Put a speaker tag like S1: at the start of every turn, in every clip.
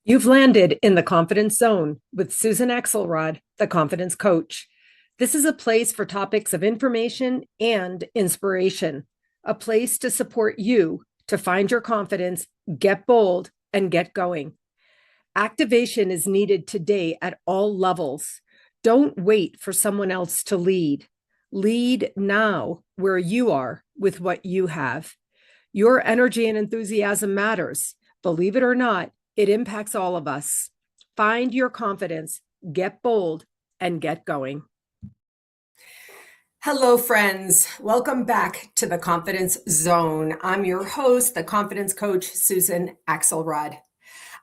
S1: You've landed in the confidence zone with Susan Axelrod, the confidence coach. This is a place for topics of information and inspiration, a place to support you to find your confidence, get bold, and get going. Activation is needed today at all levels. Don't wait for someone else to lead. Lead now where you are with what you have. Your energy and enthusiasm matters. Believe it or not, it impacts all of us. Find your confidence, get bold, and get going. Hello, friends. Welcome back to the Confidence Zone. I'm your host, the confidence coach, Susan Axelrod.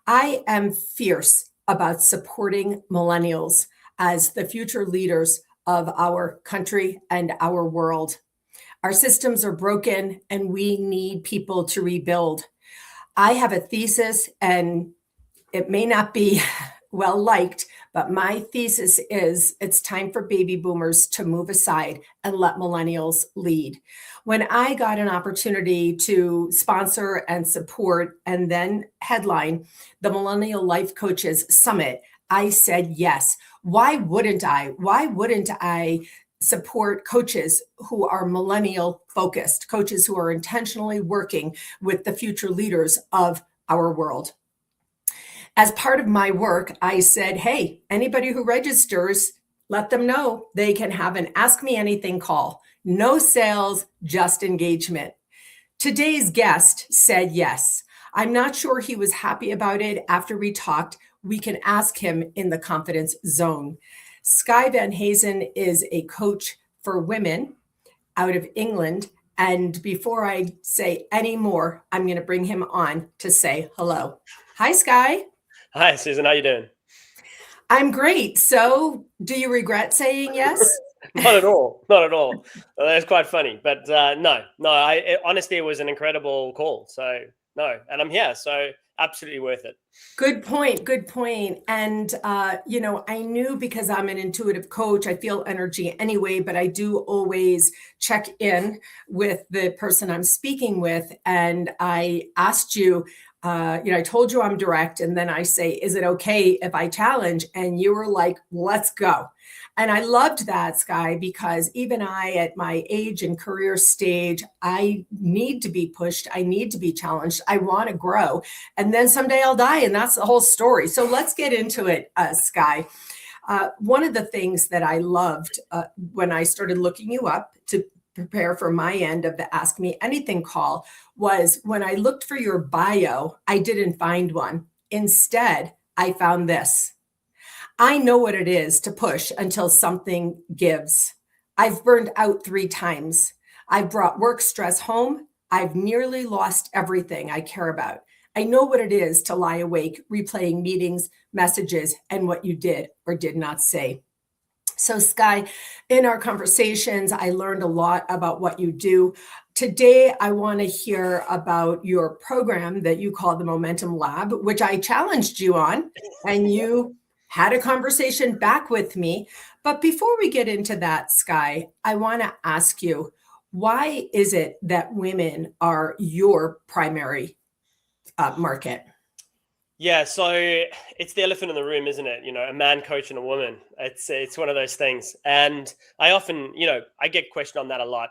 S1: I am fierce about supporting millennials as the future leaders of our country and our world. Our systems are broken and we need people to rebuild. I have a thesis, and it may not be well liked, but my thesis is it's time for baby boomers to move aside and let millennials lead. When I got an opportunity to sponsor and support and then headline the Millennial Life Coaches Summit, I said yes. Why wouldn't I? Why wouldn't I support coaches who are millennial focused, coaches who are intentionally working with the future leaders of our world? As part of my work, I said, hey, anybody who registers, let them know they can have an Ask Me Anything call. No sales, just engagement. Today's guest said yes. I'm not sure he was happy about it after we talked. We can ask him in the confidence zone. Skye Van Heyzen is a coach for women out of England. And before I say any more, I'm going to bring him on to say hello. Hi, Skye.
S2: Hi, Susan. How you doing?
S1: I'm great. So, do you regret saying yes?
S2: Not at all. Not at all. That's quite funny. But no. Honestly, it was an incredible call. So no, and I'm here. So absolutely worth it.
S1: Good point. Good point. And, I knew because I'm an intuitive coach, I feel energy anyway, but I do always check in with the person I'm speaking with. And I asked you, I told you I'm direct. And then I say, is it okay if I challenge? And you were like, let's go. And I loved that, Skye, because even I, at my age and career stage, I need to be pushed. I need to be challenged. I want to grow. And then someday I'll die. And that's the whole story. So let's get into it, Skye. One of the things that I loved when I started looking you up to prepare for my end of the Ask Me Anything call was when I looked for your bio, I didn't find one. Instead, I found this. I know what it is to push until something gives. I've burned out 3 times. I've brought work stress home. I've nearly lost everything I care about. I know what it is to lie awake, replaying meetings, messages, and what you did or did not say. So, Skye, in our conversations, I learned a lot about what you do. Today, I want to hear about your program that you call the Momentum Lab, which I challenged you on, and you had a conversation back with me. But before we get into that, Skye, I want to ask you, why is it that women are your primary market?
S2: Yeah. So it's the elephant in the room, isn't it? A man coaching a woman. It's one of those things. And I often, I get questioned on that a lot.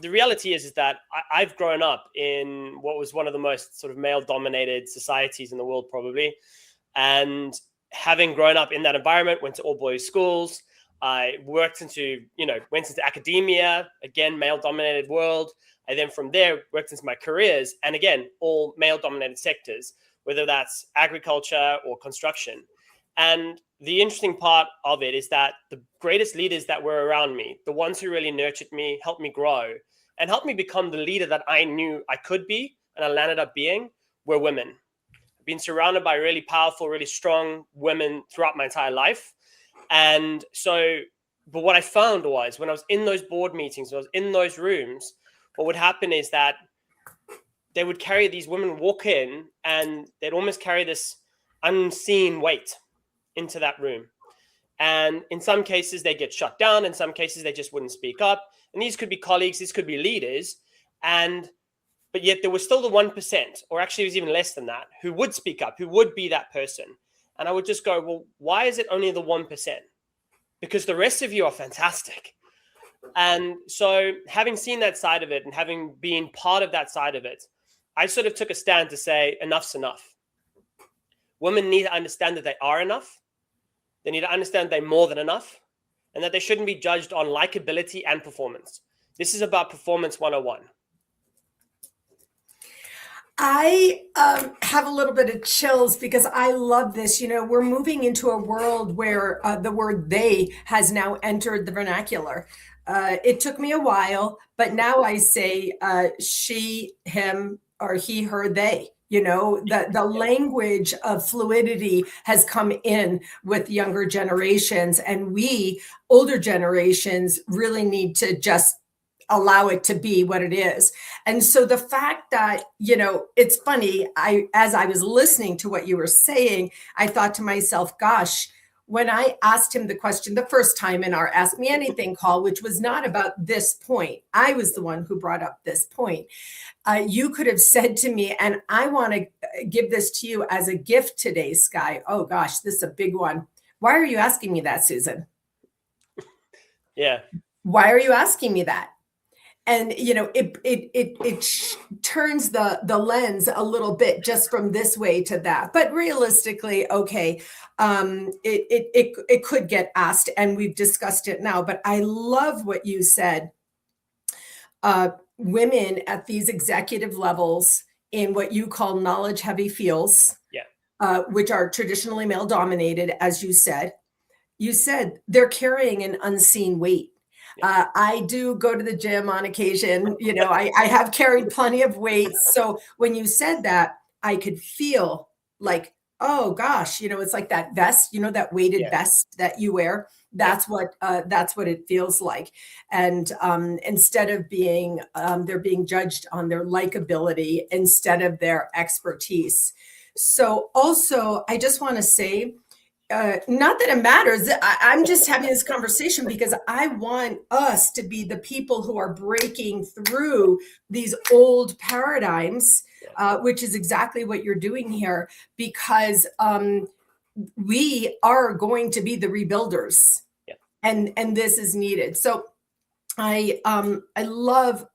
S2: The reality is that I've grown up in what was one of the most sort of male-dominated societies in the world, probably. And having grown up in that environment, went to all boys schools. I went into academia, again, male-dominated world. I then from there worked into my careers, and again, all male-dominated sectors, whether that's agriculture or construction. And the interesting part of it is that the greatest leaders that were around me, the ones who really nurtured me, helped me grow, and helped me become the leader that I knew I could be, and I landed up being, were women. Been surrounded by really powerful, really strong women throughout my entire life. And so, but what I found was when I was in those board meetings, when I was in those rooms, what would happen is that they would carry these women walk in and they'd almost carry this unseen weight into that room. And in some cases, they get shut down. In some cases, they just wouldn't speak up. And these could be colleagues, these could be leaders. And But yet there was still the 1%, or actually it was even less than that, who would speak up, who would be that person. And I would just go, well, why is it only the 1%? Because the rest of you are fantastic. And so having seen that side of it and having been part of that side of it, I sort of took a stand to say enough's enough. Women need to understand that they are enough. They need to understand they're more than enough, and that they shouldn't be judged on likability and performance. This is about performance 101.
S1: I have a little bit of chills because I love this. We're moving into a world where the word they has now entered the vernacular. It took me a while, but now I say she, him, or he, her, they. The language of fluidity has come in with younger generations, and we, older generations, really need to just allow it to be what it is. And so the fact that, it's funny, as I was listening to what you were saying, I thought to myself, gosh, when I asked him the question the first time in our Ask Me Anything call, which was not about this point, I was the one who brought up this point. You could have said to me, and I want to give this to you as a gift today, Skye. Oh gosh, this is a big one. Why are you asking me that, Susan?
S2: Yeah.
S1: Why are you asking me that? And it turns the lens a little bit just from this way to that. But realistically, okay, it could get asked, and we've discussed it now. But I love what you said. Women at these executive levels in what you call knowledge-heavy fields, which are traditionally male-dominated, as you said. You said they're carrying an unseen weight. I do go to the gym on occasion. I have carried plenty of weight. So when you said that, I could feel like, oh gosh, it's like that vest, that weighted vest that you wear. That's what it feels like. And instead of being, they're being judged on their likability instead of their expertise. So also, I just want to say, not that it matters. I'm just having this conversation because I want us to be the people who are breaking through these old paradigms, which is exactly what you're doing here, because we are going to be the rebuilders, and this is needed. So I love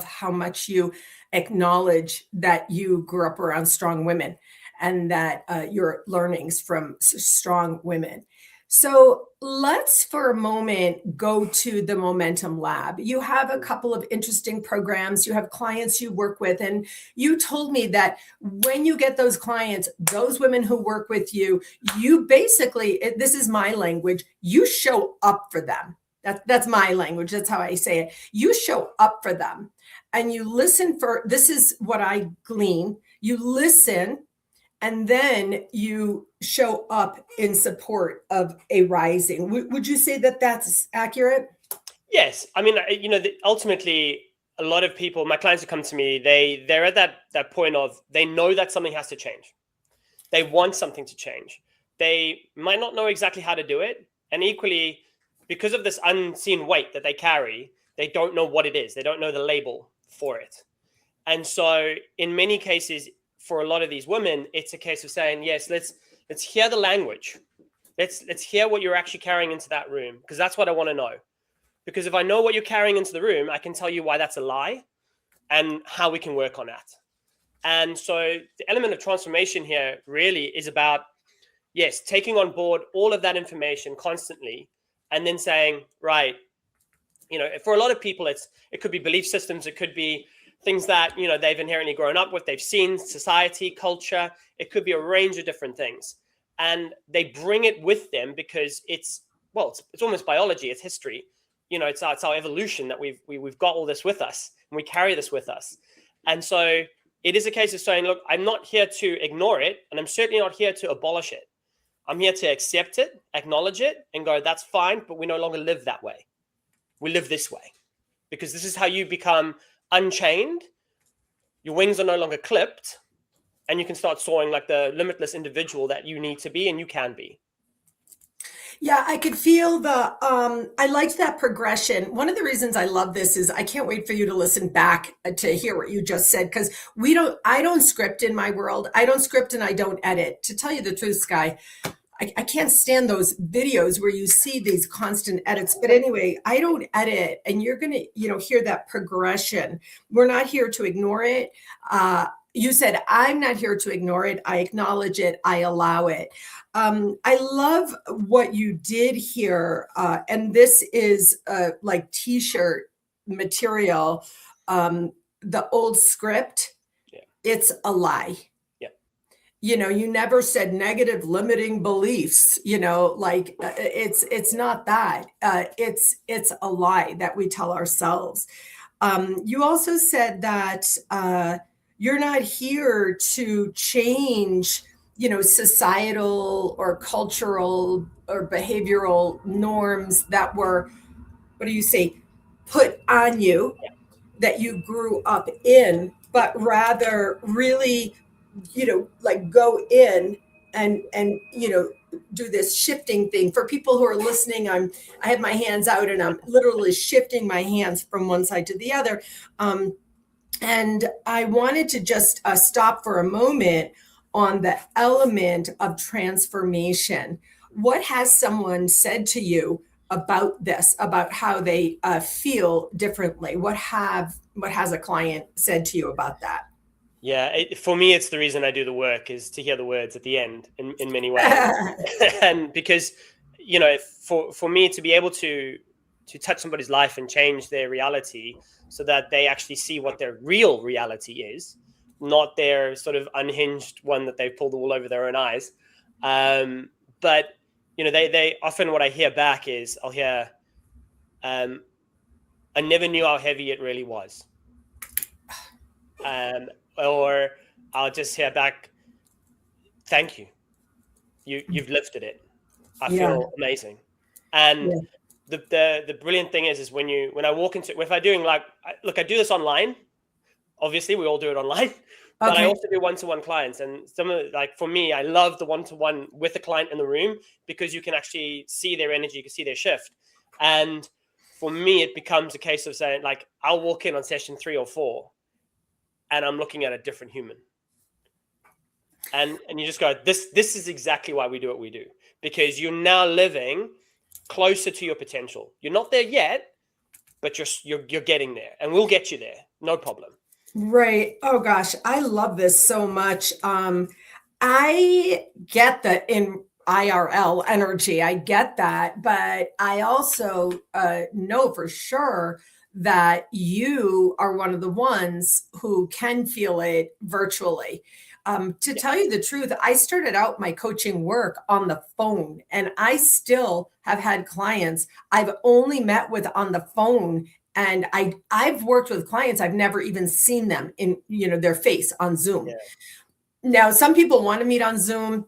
S1: how much you acknowledge that you grew up around strong women, and that your learnings from strong women. So let's for a moment go to the Momentum Lab. You have a couple of interesting programs. You have clients you work with, and you told me that when you get those clients, those women who work with you, you basically, this is my language, you show up for them. That's my language. That's how I say it. You show up for them, and you listen for, this is what I glean. You listen, and then you show up in support of a rising. Would you say that that's accurate?
S2: Yes. I mean, ultimately, a lot of people, my clients who come to me, they're at that point of, they know that something has to change. They want something to change. They might not know exactly how to do it. And equally, because of this unseen weight that they carry, they don't know what it is. They don't know the label for it. And so in many cases, for a lot of these women, it's a case of saying, yes, let's hear the language. Let's hear what you're actually carrying into that room, because that's what I want to know. Because if I know what you're carrying into the room, I can tell you why that's a lie and how we can work on that. And so the element of transformation here really is about, yes, taking on board all of that information constantly, and then saying, right, for a lot of people, it could be belief systems, it could be things that, they've inherently grown up with, they've seen society, culture, it could be a range of different things. And they bring it with them because it's almost biology, it's history. It's our evolution that we've got all this with us, and we carry this with us. And so it is a case of saying, look, I'm not here to ignore it, and I'm certainly not here to abolish it. I'm here to accept it, acknowledge it, and go, that's fine, but we no longer live that way. We live this way, because this is how you become unchained. Your wings are no longer clipped, and you can start soaring like the limitless individual that you need to be and you can be.
S1: Yeah, I could feel I liked that progression. One of the reasons I love this is I can't wait for you to listen back to hear what you just said, because I don't script in my world. I don't script and I don't edit. To tell you the truth, Skye, I can't stand those videos where you see these constant edits. But anyway, I don't edit, and you're going to, hear that progression. We're not here to ignore it. You said, I'm not here to ignore it. I acknowledge it. I allow it. I love what you did here. And this is like t-shirt material. The old script,
S2: Yeah.
S1: it's a lie. You never said negative limiting beliefs, like it's not that. It's a lie that we tell ourselves. You also said that you're not here to change, societal or cultural or behavioral norms that were, what do you say, put on you, that you grew up in, but rather really, like go in and do this shifting thing. For people who are listening, I have my hands out and I'm literally shifting my hands from one side to the other. And I wanted to just stop for a moment on the element of transformation. What has someone said to you about this, about how they feel differently? What has a client said to you about that?
S2: Yeah, for me, it's the reason I do the work, is to hear the words at the end in many ways. And because, for me to be able to touch somebody's life and change their reality so that they actually see what their real reality is, not their sort of unhinged one that they've pulled the wool over their own eyes. But, they often, what I hear back is I'll hear, I never knew how heavy it really was. Or I'll just hear back, thank you. You've lifted it. I feel amazing. And the brilliant thing is when I walk into, if I'm doing I do this online. Obviously, we all do it online, but I also do one-to-one clients. And for me, I love the one-to-one with a client in the room, because you can actually see their energy, you can see their shift. And for me, it becomes a case of saying, I'll walk in on session 3 or 4, and I'm looking at a different human. And you just go, this is exactly why we do what we do, because you're now living closer to your potential. You're not there yet, but you're getting there, and we'll get you there. No problem.
S1: Right. Oh gosh, I love this so much. I get the in IRL energy. I get that, but I also know for sure that you are one of the ones who can feel it virtually. To tell you the truth, I started out my coaching work on the phone, and I still have had clients I've only met with on the phone. And I've worked with clients, I've never even seen them in, their face on Zoom.
S2: Yeah.
S1: Now, some people want to meet on Zoom,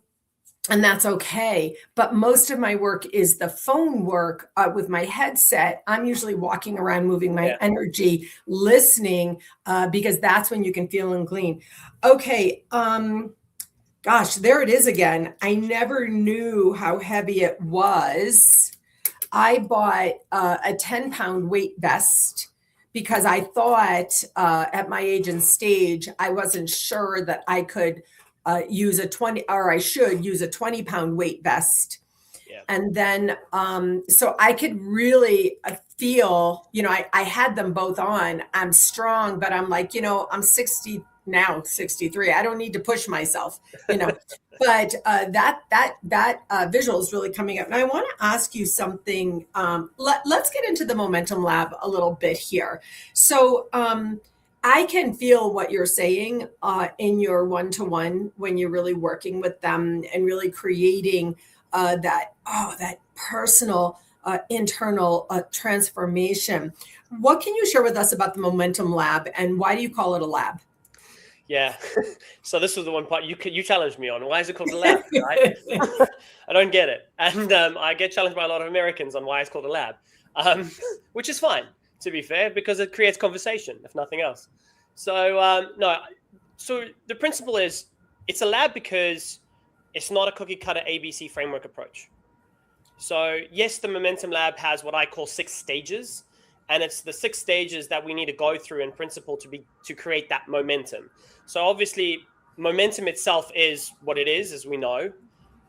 S1: and that's okay. But most of my work is the phone work with my headset. I'm usually walking around, moving my energy, listening, because that's when you can feel and glean. Okay. Gosh, there it is again. I never knew how heavy it was. I bought a 10-pound weight vest because I thought at my age and stage, I wasn't sure that I could use a 20-pound weight vest.
S2: Yeah.
S1: And then, so I could really feel, I had them both on. I'm strong, but I'm like, I'm 60 now, 63. I don't need to push myself, But that visual is really coming up. And I want to ask you something. Let's get into the Momentum Lab a little bit here. So I can feel what you're saying in your one-to-one when you're really working with them and really creating that personal internal transformation. What can you share with us about the Momentum Lab, and why do you call it a lab?
S2: Yeah. So this was the one part you challenged me on. Why is it called a lab? Right? I don't get it. And I get challenged by a lot of Americans on why it's called a lab, which is fine, to be fair, because it creates conversation, if nothing else. So no. So the principle is, it's a lab because it's not a cookie cutter ABC framework approach. So yes, the Momentum Lab has what I call 6 stages, and it's the 6 stages that we need to go through in principle to create that momentum. So obviously, momentum itself is what it is, as we know.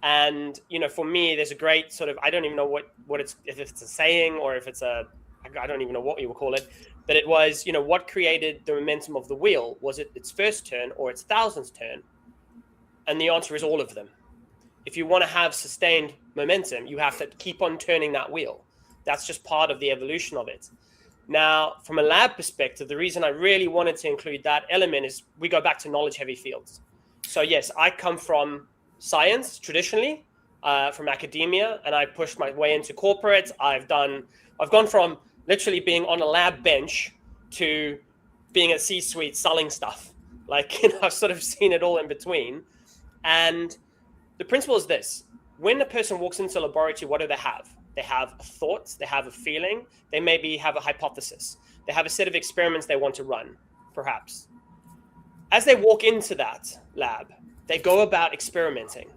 S2: And for me, there's a great sort of, I don't even know what it's, if it's a saying or if it's I don't even know what you would call it, but it was, what created the momentum of the wheel? Was it its first turn or its thousandth turn? And the answer is all of them. If you want to have sustained momentum, you have to keep on turning that wheel. That's just part of the evolution of it. Now, from a lab perspective, the reason I really wanted to include that element is we go back to knowledge-heavy fields. So yes, I come from science traditionally, from academia, and I pushed my way into corporate. I've gone from literally being on a lab bench to being at C-suite selling stuff. I've sort of seen it all in between. And the principle is this: when a person walks into a laboratory, what do they have? They have a thought, they have a feeling, they maybe have a hypothesis, they have a set of experiments they want to run, perhaps. As they walk into that lab, they go about experimenting.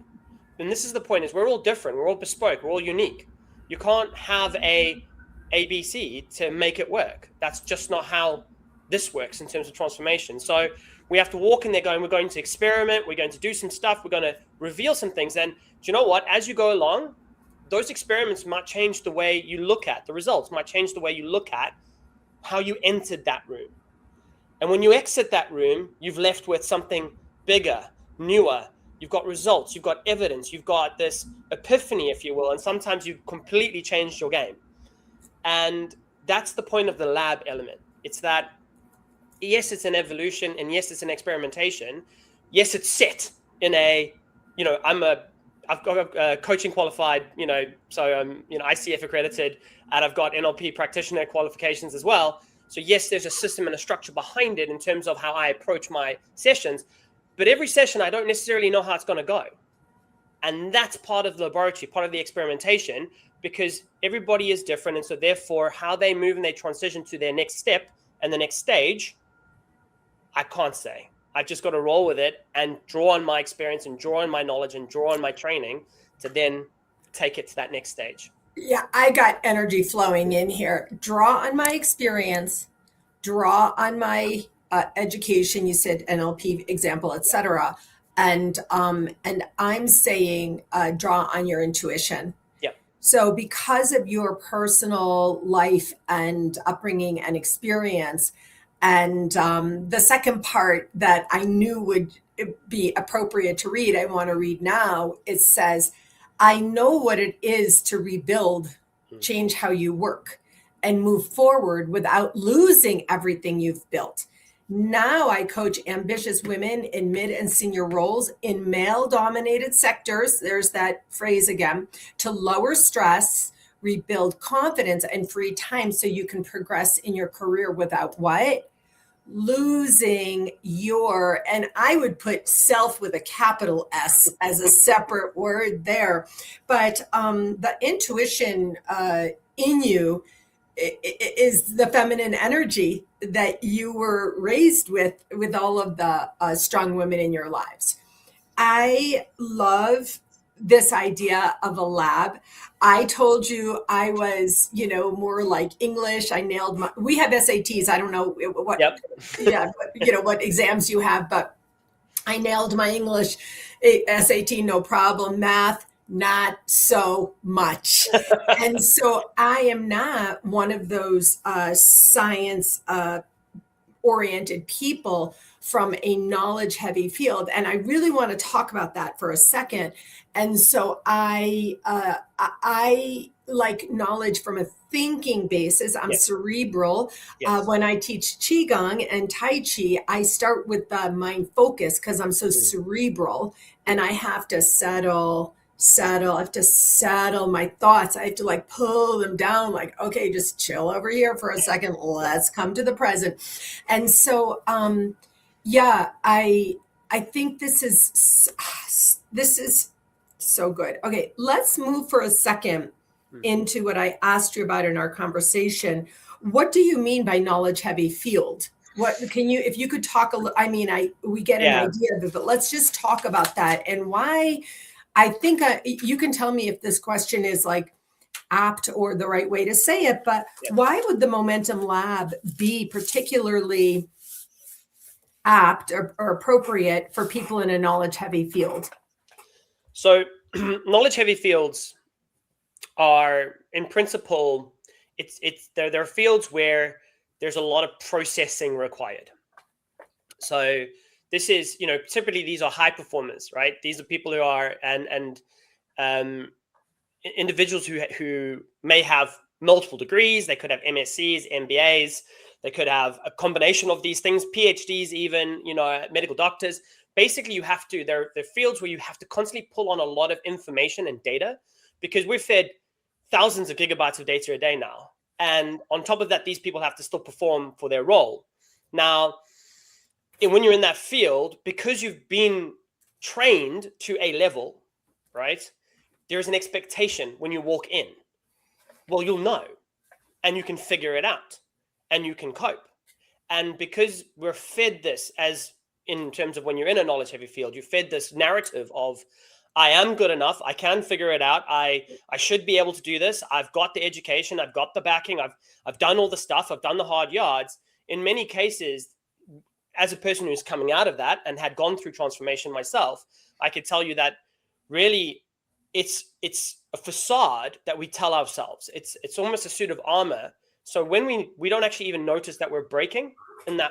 S2: And this is the point: is we're all different, we're all bespoke, we're all unique. You can't have a ABC to make it work. That's just not how this works in terms of transformation. So we have to walk in there going, we're going to experiment, we're going to do some stuff, we're going to reveal some things. And do you know what? As you go along, those experiments might change the way you look at the results, might change the way you look at how you entered that room. And when you exit that room, you've left with something bigger, newer. You've got results, you've got evidence, you've got this epiphany, if you will. And sometimes you've completely changed your game. And that's the point of the lab element. It's that, yes, it's an evolution, and yes, it's an experimentation. Yes, it's set in a, I've got a coaching qualified, so I'm, ICF accredited, and I've got NLP practitioner qualifications as well. So yes, there's a system and a structure behind it in terms of how I approach my sessions, but every session, I don't necessarily know how it's going to go. And that's part of the laboratory, part of the experimentation, because everybody is different. And so therefore, how they move and they transition to their next step and the next stage, I can't say. I've just got to roll with it and draw on my experience and draw on my knowledge and draw on my training to then take it to that next stage.
S1: Yeah, I got energy flowing in here. Draw on my experience, draw on my education. You said NLP example, etc. And I'm saying draw on your intuition.
S2: Yeah.
S1: So because of your personal life and upbringing and experience, and the second part that I knew would be appropriate to read, I want to read now. It says, I know what it is to rebuild, change how you work, and move forward without losing everything you've built. Now I coach ambitious women in mid and senior roles in male-dominated sectors, there's that phrase again, to lower stress, rebuild confidence, and free time so you can progress in your career without what? Losing your, and I would put self with a capital S as a separate word there. But the intuition in you is the feminine energy that you were raised with all of the strong women in your lives. I love this idea of a lab. I told you I was, more like English. I nailed we have SATs. I don't know what,
S2: yep.
S1: What exams you have, but I nailed my English SAT, no problem. Math, not so much. And so I am not one of those science oriented people from a knowledge heavy field. And I really want to talk about that for a second. And so I like knowledge from a thinking basis. I'm cerebral.
S2: Yes.
S1: When I teach Qigong and Tai Chi, I start with the mind focus because I'm so cerebral, and I have to settle. I have to settle my thoughts. I have to pull them down, okay, just chill over here for a second. Let's come to the present. And so, I think this is so good. Okay, let's move for a second into what I asked you about in our conversation. What do you mean by knowledge heavy field? What can you, if you could talk a little, we get an idea of it, but let's just talk about that and why. I think you can tell me if this question is apt or the right way to say it, but why would the Momentum Lab be particularly apt or appropriate for people in a knowledge heavy field?
S2: So knowledge heavy fields are, in principle, they're fields where there's a lot of processing required. So this is, typically these are high performers, right? These are people who are individuals who may have multiple degrees. They could have MSCs, MBAs. They could have a combination of these things, PhDs, even, medical doctors. Basically, they're fields where you have to constantly pull on a lot of information and data, because we're fed thousands of gigabytes of data a day now. And on top of that, these people have to still perform for their role. Now, when you're in that field, because you've been trained to a level, right, there's an expectation when you walk in. Well, you'll know, and you can figure it out, and you can cope. And because we're fed this, as in terms of when you're in a knowledge heavy field, you're fed this narrative of, I am good enough, I can figure it out, I should be able to do this, I've got the education, I've got the backing, I've done all the stuff, I've done the hard yards. In many cases, as a person who's coming out of that and had gone through transformation myself, I could tell you that really it's a facade that we tell ourselves. It's almost a suit of armor. So when we don't actually even notice that we're breaking and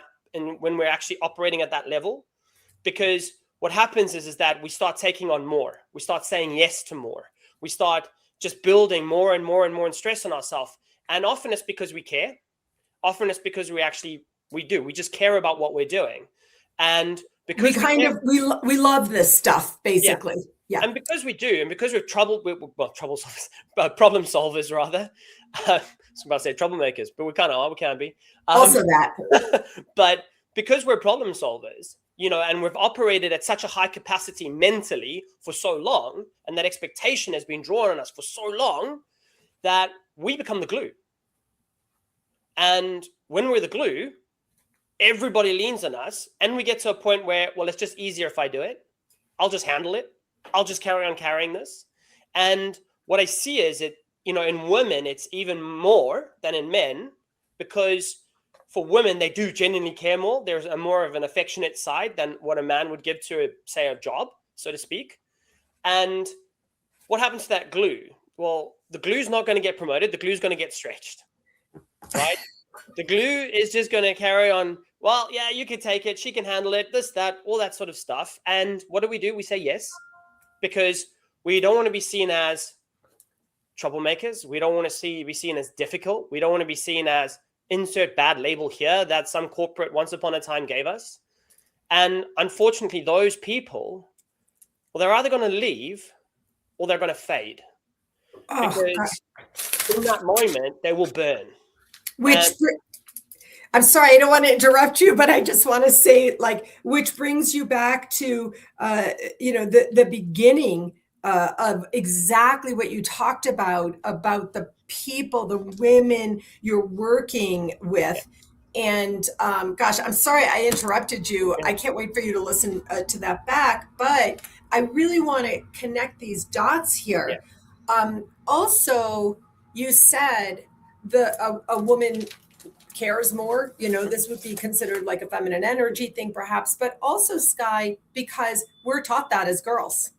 S2: when we're actually operating at that level, because what happens is that we start taking on more. We start saying yes to more. We start just building more and more and more and stress on ourselves. And often it's because we care. Often it's because we do. We just care about what we're doing. And because
S1: we love this stuff, basically. Yeah.
S2: And because we do, and because we're problem solvers rather. I was about to say troublemakers, but we kind of are, we can be.
S1: Also that.
S2: But because we're problem solvers, and we've operated at such a high capacity mentally for so long, and that expectation has been drawn on us for so long, that we become the glue. And when we're the glue, everybody leans on us, and we get to a point where, well, it's just easier if I do it. I'll just handle it. I'll just carry on carrying this. And what I see is in women, it's even more than in men, because for women, they do genuinely care more. There's a more of an affectionate side than what a man would give to, say, a job, so to speak. And what happens to that glue? Well, the glue's not going to get promoted. The glue's going to get stretched, right? The glue is just going to carry on. Well, yeah, you can take it. She can handle it. This, that, all that sort of stuff. And what do? We say yes, because we don't want to be seen as troublemakers. We don't want to be seen as difficult. We don't want to be seen as insert bad label here that some corporate once upon a time gave us. And unfortunately, those people, well, they're either going to leave or they're going to fade. Because in that moment, they will burn.
S1: I'm sorry, I don't want to interrupt you, but I just want to say, which brings you back to, the beginning of exactly what you talked about the people, the women you're working with. And gosh, I'm sorry I interrupted you. I can't wait for you to listen to that back, but I really want to connect these dots here. Also, you said a woman cares more, this would be considered like a feminine energy thing perhaps, but also, Skye, because we're taught that as girls.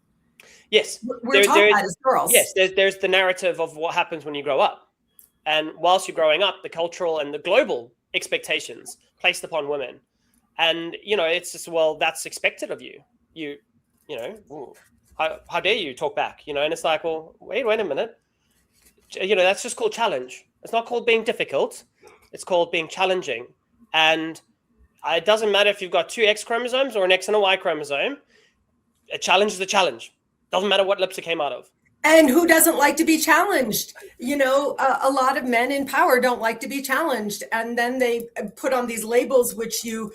S2: Yes.
S1: We're taught that as girls.
S2: Yes, there's the narrative of what happens when you grow up. And whilst you're growing up, the cultural and the global expectations placed upon women. And, it's just, well, that's expected of you. How dare you talk back, and it's like, well, wait a minute. That's just called challenge. It's not called being difficult. It's called being challenging. And it doesn't matter if you've got 2 X chromosomes or an X and a Y chromosome. A challenge is a challenge. Doesn't matter what lips it came out of.
S1: And who doesn't like to be challenged? A lot of men in power don't like to be challenged. And then they put on these labels, which you've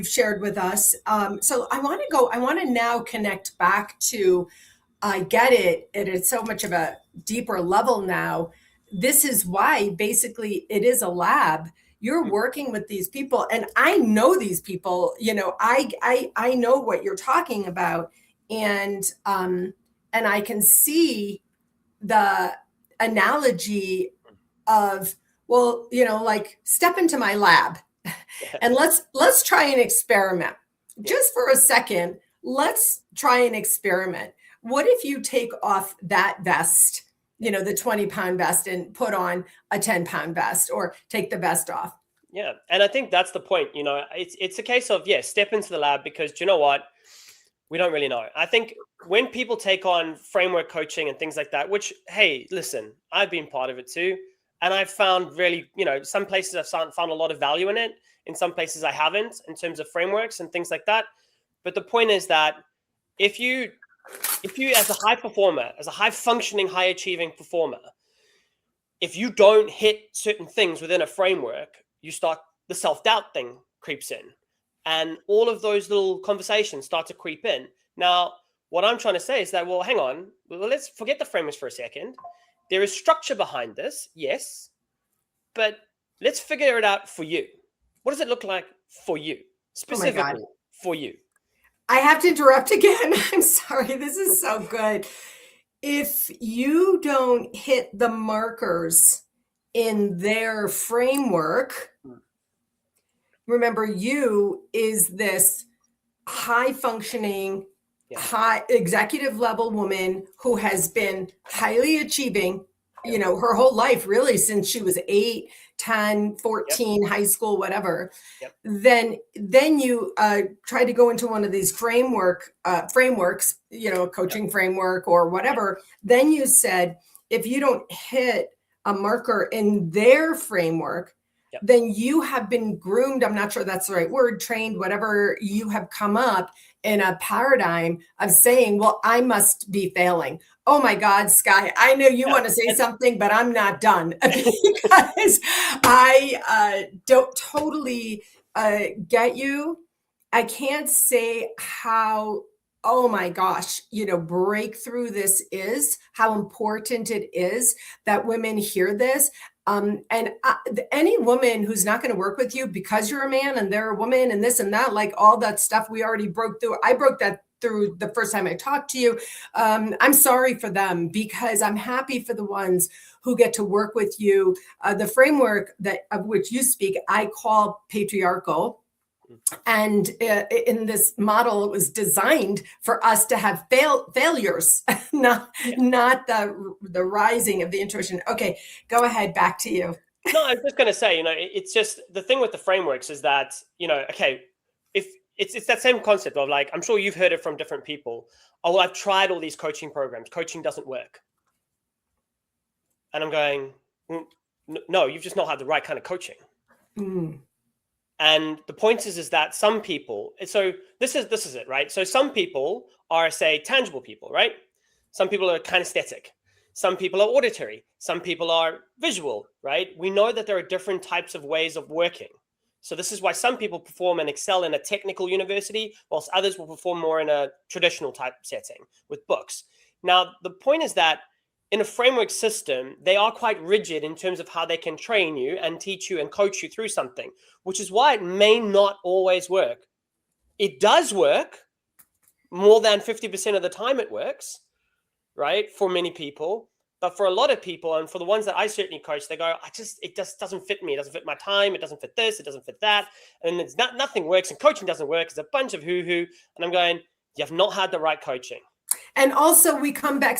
S1: shared with us. So I want to now connect back to, I get it. It is so much of a deeper level now. This is why basically it is a lab. You're working with these people, and I know these people, I know what you're talking about. And I can see analogy of, well, like step into my lab and let's try an experiment. Just for a second, let's try an experiment. What if you take off that vest, the 20-pound vest, and put on a 10-pound vest, or take the vest off?
S2: Yeah. And I think that's the point. It's a case of, step into the lab, because do you know what? We don't really know. I think when people take on framework coaching and things like that, which, hey, listen, I've been part of it too. And I've found really, some places I've found a lot of value in it. In some places I haven't, in terms of frameworks and things like that. But the point is that if you as a high performer, as a high functioning, high achieving performer, if you don't hit certain things within a framework, the self-doubt thing creeps in. And all of those little conversations start to creep in. Now, what I'm trying to say is that, well, hang on, let's forget the frameworks for a second. There is structure behind this, yes, but let's figure it out for you. What does it look like for you, specifically for you?
S1: I have to interrupt again. I'm sorry. This is so good. If you don't hit the markers in their framework, remember, you is this high functioning, high executive level woman who has been highly achieving, her whole life, really, since she was 8, 10, 14, high school, whatever. Then you try to go into one of these frameworks, coaching framework or whatever. Then you said, if you don't hit a marker in their framework, then you have been groomed. I'm not sure that's the right word, trained, whatever. You have come up in a paradigm of saying, well, I must be failing. Oh my God, Skye, I know you want to say something, but I'm not done, because I don't totally get you. I can't say how, oh my gosh, breakthrough this is, how important it is that women hear this. And any woman who's not going to work with you because you're a man and they're a woman and this and that, like all that stuff we already broke through. I broke that through the first time I talked to you. I'm sorry for them, because I'm happy for the ones who get to work with you. The framework of which you speak, I call patriarchal. And in this model, it was designed for us to have failures, not the rising of the intuition. Okay, go ahead. Back to you.
S2: No, I was just going to say, it's just the thing with the frameworks is that, okay, if it's that same concept of, like, I'm sure you've heard it from different people. Oh, well, I've tried all these coaching programs. Coaching doesn't work. And I'm going, no, you've just not had the right kind of coaching. And the point is that some people, so this is it, right? So some people are, say, tangible people, right? Some people are kinesthetic. Some people are auditory. Some people are visual, right? We know that there are different types of ways of working. So this is why some people perform and excel in a technical university, whilst others will perform more in a traditional type setting with books. Now, the point is that in a framework system, they are quite rigid in terms of how they can train you and teach you and coach you through something, which is why it may not always work. It does work more than 50% of the time. It works, right? For many people. But for a lot of people, and for the ones that I certainly coach, they go, it just doesn't fit me. It doesn't fit my time. It doesn't fit this. It doesn't fit that. And it's nothing works. And coaching doesn't work. It's a bunch of hoo-hoo. And I'm going, you have not had the right coaching.
S1: And also we come back,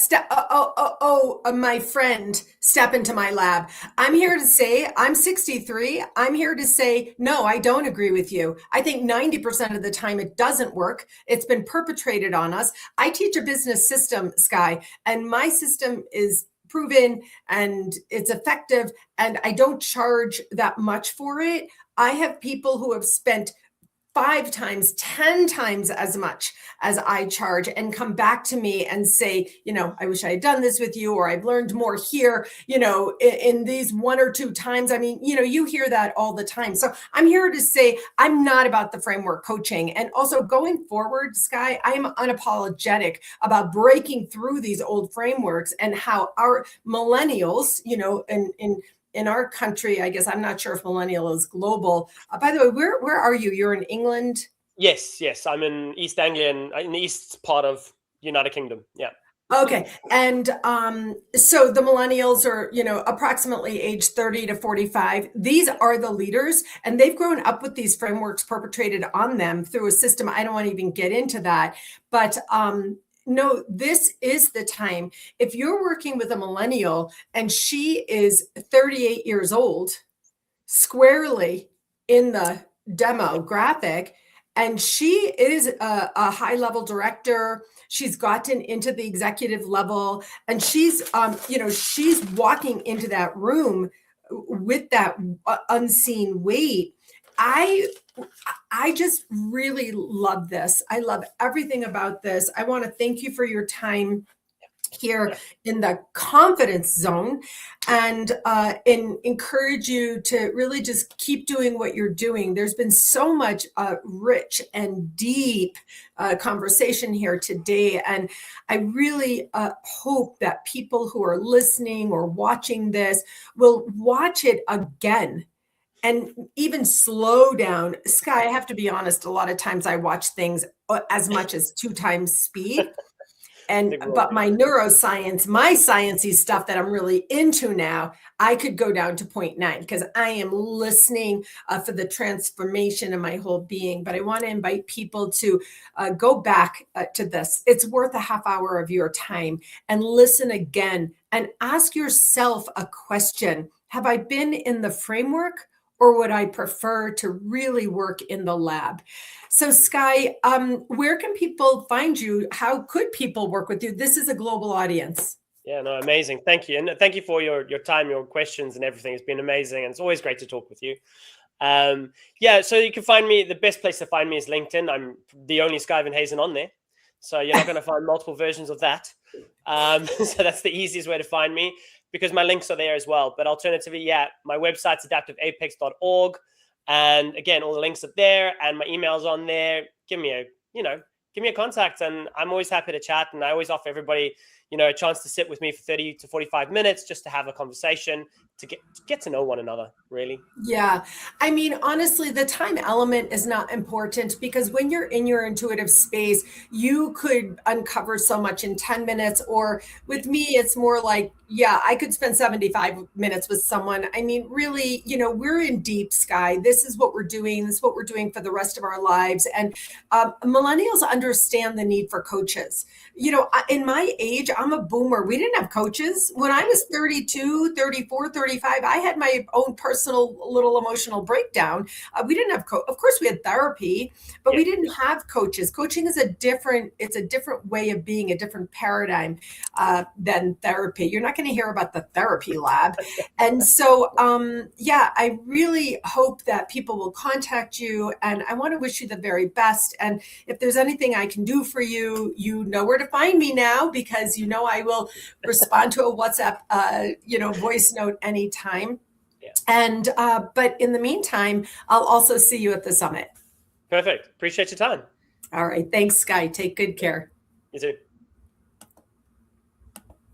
S1: my friend, step into my lab. I'm here to say, I'm 63. I'm here to say, no, I don't agree with you. I think 90% of the time it doesn't work. It's been perpetrated on us. I teach a business system, Skye, and my system is proven and it's effective, and I don't charge that much for it. I have people who have spent 5 times, 10 times as much as I charge and come back to me and say, I wish I had done this with you, or I've learned more here, in these 1 or 2 times. I mean, you hear that all the time. So I'm here to say, I'm not about the framework coaching. And also going forward, Skye, I'm unapologetic about breaking through these old frameworks, and how our millennials, in our country, I guess, I'm not sure if millennial is global. By the way, where are you? You're in England?
S2: Yes. I'm in East Anglia, in the east part of United Kingdom. Yeah.
S1: Okay. And so the millennials are, approximately age 30 to 45. These are the leaders, and they've grown up with these frameworks perpetrated on them through a system. I don't want to even get into that. But no, this is the time. If you're working with a millennial and she is 38 years old, squarely in the demographic, and she is a high level director. She's gotten into the executive level, and she's walking into that room with that unseen weight. I just really love this. I love everything about this. I want to thank you for your time here in the confidence zone, and encourage you to really just keep doing what you're doing. There's been so much rich and deep conversation here today, and I really hope that people who are listening or watching this will watch it again and even slow down. Skye, I have to be honest, a lot of times I watch things as much as 2 times speed. But my neuroscience, my sciencey stuff that I'm really into now, I could go down to 0.9 because I am listening for the transformation of my whole being. But I want to invite people to go back to this. It's worth a half hour of your time, and listen again and ask yourself a question. Have I been in the framework, or would I prefer to really work in the lab? So Skye, where can people find you? How could people work with you? This is a global audience.
S2: Yeah, no, amazing. Thank you. And thank you for your time, your questions and everything. It's been amazing. And it's always great to talk with you. Yeah, so you can find me, the best place to find me is LinkedIn. I'm the only Skye van Heyzen on there. So you're not going to find multiple versions of that. So that's the easiest way to find me, because my links are there as well. But alternatively, yeah, my website's adaptiveapex.org. And again, all the links are there, and my email's on there. Give me a contact, and I'm always happy to chat. And I always offer everybody, a chance to sit with me for 30 to 45 minutes just to have a conversation, to get to know one another, really.
S1: Yeah. I mean, honestly, the time element is not important, because when you're in your intuitive space, you could uncover so much in 10 minutes. Or with me, it's more like, yeah, I could spend 75 minutes with someone. I mean, really, we're in deep, Skye. This is what we're doing. This is what we're doing for the rest of our lives. And millennials understand the need for coaches. In my age, I'm a boomer. We didn't have coaches. When I was 32, 34, 35, I had my own personal little emotional breakdown. We didn't have, of course we had therapy, but we didn't have coaches. Coaching is a different way of being, a different paradigm than therapy. You're not going to hear about the therapy lab. And so, I really hope that people will contact you, and I want to wish you the very best. And if there's anything I can do for you, you know where to find me now, because I will respond to a WhatsApp, voice note anytime.
S2: Yeah.
S1: And but in the meantime, I'll also see you at the summit.
S2: Perfect. Appreciate your time.
S1: All right. Thanks, Skye. Take good care.
S2: You too.